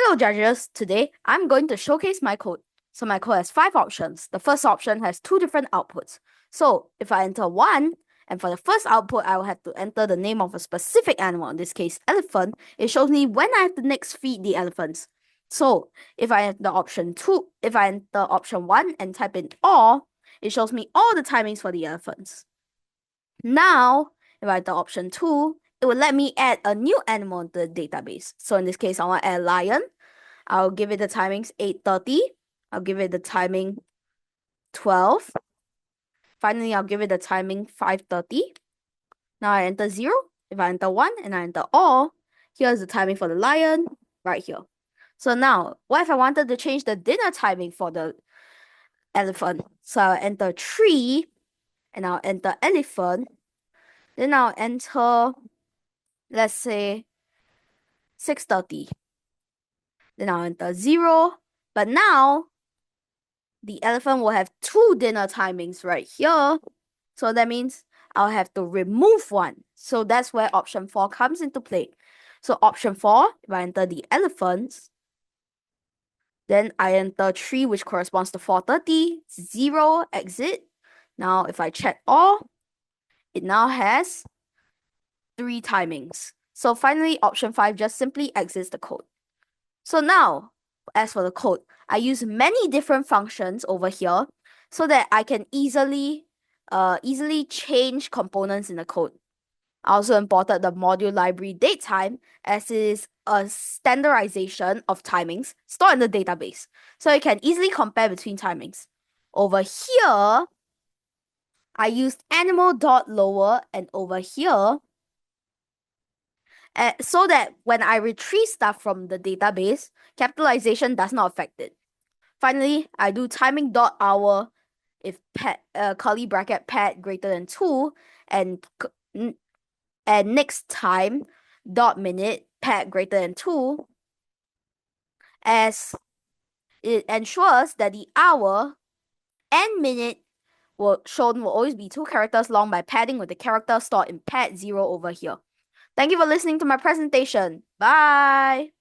Hello judges, today I'm going to showcase my code. So my code has 5 options. The first option has 2 different outputs. So if I enter 1, and for the first output I will have to enter the name of a specific animal, in this case elephant, it shows me when I have to next feed the elephants. So if I enter option 1 and type in all, it shows me all the timings for the elephants. Now, if I enter option 2, it will let me add a new animal into the database. So in this case, I want to add a lion. I'll give it the timings 8:30. I'll give it the timing 12. Finally, I'll give it the timing 5:30. Now I enter 0. If I enter 1 and I enter all, here's the timing for the lion right here. So now, what if I wanted to change the dinner timing for the elephant? So I'll enter 3 and I'll enter elephant. Then I'll enter, let's say, 6:30. Then I'll enter 0. But now, the elephant will have 2 dinner timings right here. So that means I'll have to remove 1. So that's where option 4 comes into play. So option 4, if I enter the elephants, then I enter 3, which corresponds to 4:30, 0, exit. Now, if I check all, it now has 3 timings. So finally, option 5 just simply exits the code. So now, as for the code, I use many different functions over here so that I can easily change components in the code. I also imported the module library datetime, as it is a standardization of timings stored in the database, so you can easily compare between timings. Over here, I used animal.lower, and over here, so that when I retrieve stuff from the database, capitalization does not affect it. Finally, I do timing.hour if curly bracket pad greater than 2, and next time dot minute pad greater than 2, as it ensures that the hour and minute will always be 2 characters long by padding with the character stored in pad 0 over here. Thank you for listening to my presentation. Bye!